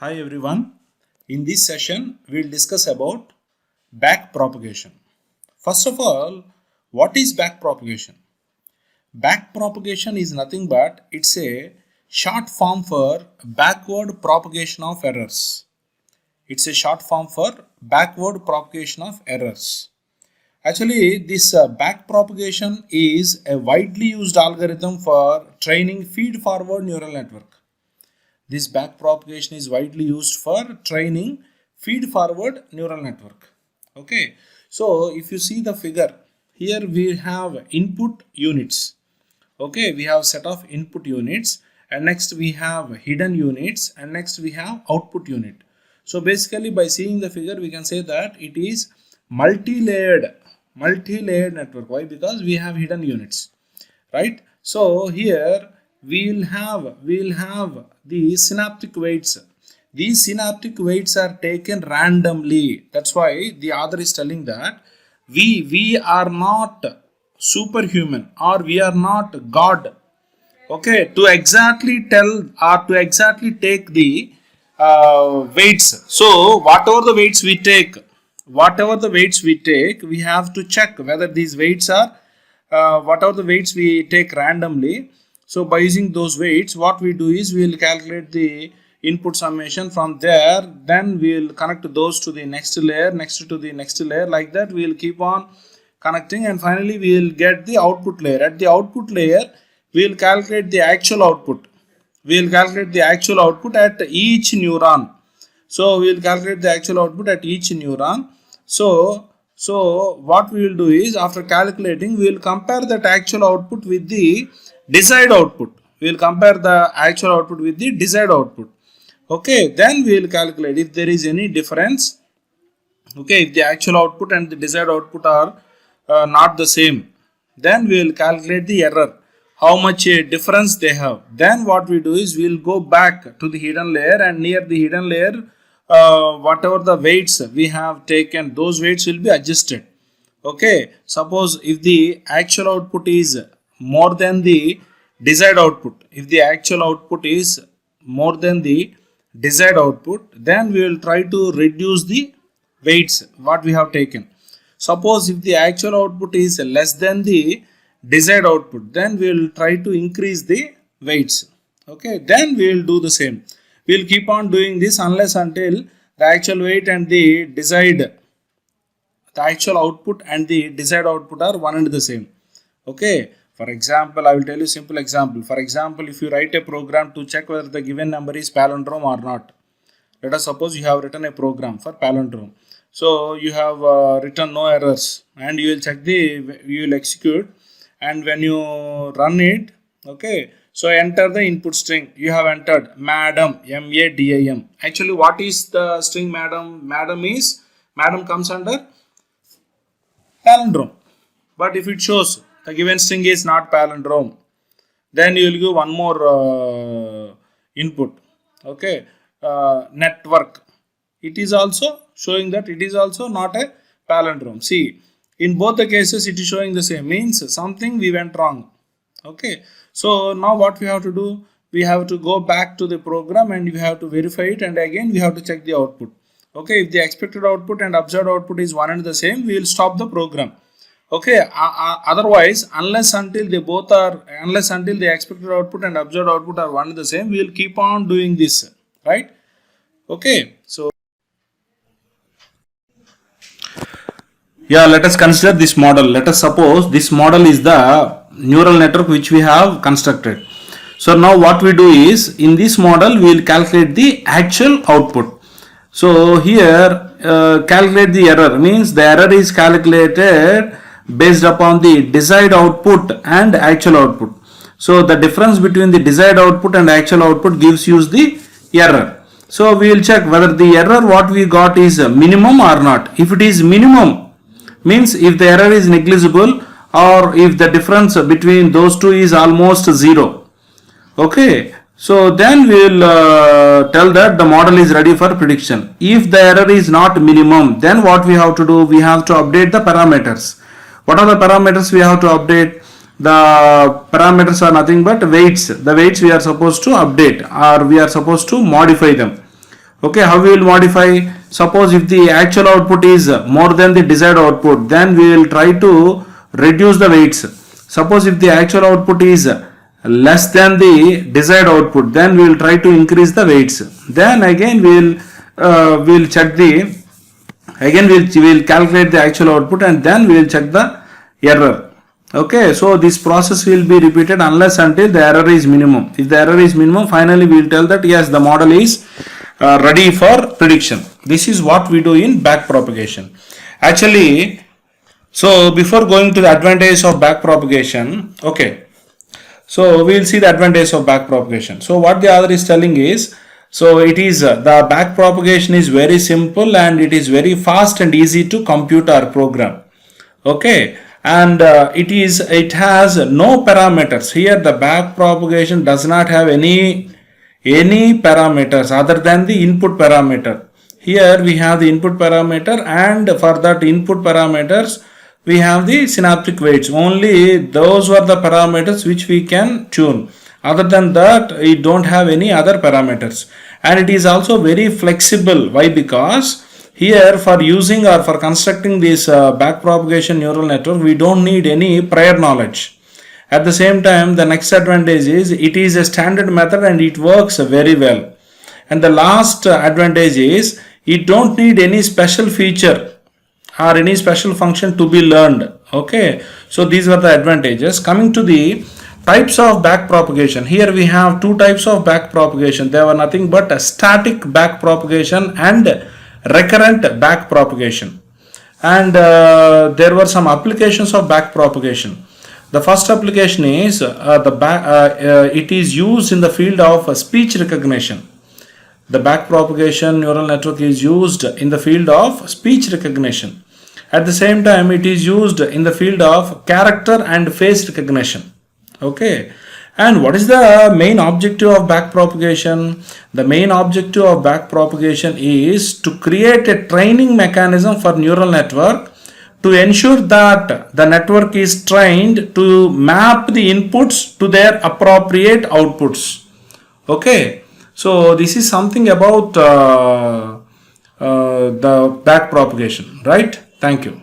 Hi everyone. In this session, we will discuss about back propagation. First of all, what is back propagation? Back propagation is nothing but it's a short form for backward propagation of errors. It's a short form for backward propagation of errors. Actually, this back propagation is a widely used algorithm for training feed-forward neural network. This back propagation is widely used for training feed-forward neural network. Okay, so if you see the figure, here we have input units. Okay, we have set of input units, and next we have hidden units, and next we have output unit. So basically, by seeing the figure, we can say that it is multi-layered network. Why? Because we have hidden units, right? So here we'll have the synaptic weights. These synaptic weights are taken randomly. That's why the author is telling that we are not superhuman, or we are not God, okay, to exactly tell or to exactly take the weights. So whatever the weights we take, we have to check whether these weights are whatever the weights we take randomly. So by using those weights, what we do is we will calculate the input summation. From there, then we will connect those to the next layer, next to the next layer. Like that, we will keep on connecting, and finally we will get the output layer. At the output layer, we will calculate the actual output. At each neuron. So we will calculate the actual output at each neuron. So what we will do is, after calculating, we will compare that actual output with the desired output. Okay, then we will calculate if there is any difference. Okay, if the actual output and the desired output are not the same, then we will calculate the error, how much difference they have. Then what we do is we will go back to the hidden layer, and near the hidden layer, whatever the weights we have taken, those weights will be adjusted. Okay, suppose if the actual output is more than the desired output, then we will try to reduce the weights what we have taken. Suppose if the actual output is less than the desired output, then we will try to increase the weights. Okay, then we will do the same. We will keep on doing this unless until the actual weight and the actual output and the desired output are one and the same. Okay, for example, I will tell you simple example. For example, if you write a program to check whether the given number is palindrome or not. Let us suppose you have written a program for palindrome. So you have written no errors, and you will execute, and when you run it, okay, so enter the input string. You have entered madam, M-A-D-I-M. Actually, what is the string madam? Madam comes under palindrome. But if it shows the given string is not palindrome, then you will give one more input. Okay, network. It is also showing that it is also not a palindrome. See, in both the cases it is showing the same, means something we went wrong. Okay, so now what we have to do, we have to go back to the program and we have to verify it, and again we have to check the output. Okay, if the expected output and observed output is one and the same, we will stop the program. Okay, otherwise, unless until the expected output and observed output are one and the same, we will keep on doing this, right? Okay, so yeah, let us consider this model. Let us suppose this model is the neural network which we have constructed. So now what we do is, in this model we will calculate the actual output. So here calculate the error, means the error is calculated based upon the desired output and actual output. So the difference between the desired output and actual output gives you the error. So we will check whether the error what we got is minimum or not. If it is minimum, means if the error is negligible, or if the difference between those two is almost zero. Okay, so then we will tell that the model is ready for prediction. If the error is not minimum, then what we have to do, we have to update the parameters. What are the parameters we have to update? The parameters are nothing but weights. The weights we are supposed to update, or we are supposed to modify them. Okay, how we will modify? Suppose if the actual output is more than the desired output, then we will try to reduce the weights. Suppose if the actual output is less than the desired output, then we will try to increase the weights. Then again we will check the, again we will calculate the actual output, and then we will check the error. Okay, so this process will be repeated unless until the error is minimum. If the error is minimum, finally we will tell that yes, the model is ready for prediction. This is what we do in back propagation. Actually, so before going to the advantage of back propagation, okay, so we will see the advantage of back propagation. So what the author is telling is, so it is the back propagation is very simple and it is very fast and easy to compute or program. Okay, and it has no parameters. Here the back propagation does not have any parameters other than the input parameter. Here we have the input parameter, and for that input parameters we have the synaptic weights. Only those were the parameters which we can tune. Other than that, we don't have any other parameters. And it is also very flexible. Why? Because here for using or for constructing this back propagation neural network, we don't need any prior knowledge. At the same time, the next advantage is it is a standard method and it works very well. And the last advantage is it don't need any special feature or any special function to be learned. Okay, so these were the advantages. Coming to the types of back propagation, here we have two types of back propagation. They were nothing but a static back propagation and recurrent back propagation. And there were some applications of back propagation. The first application is it is used in the field of speech recognition. The back propagation neural network is used in the field of speech recognition. At the same time, it is used in the field of character and face recognition. Okay. And what is the main objective of back propagation? The main objective of back propagation is to create a training mechanism for neural network to ensure that the network is trained to map the inputs to their appropriate outputs. Okay. So this is something about the back propagation, right? Thank you.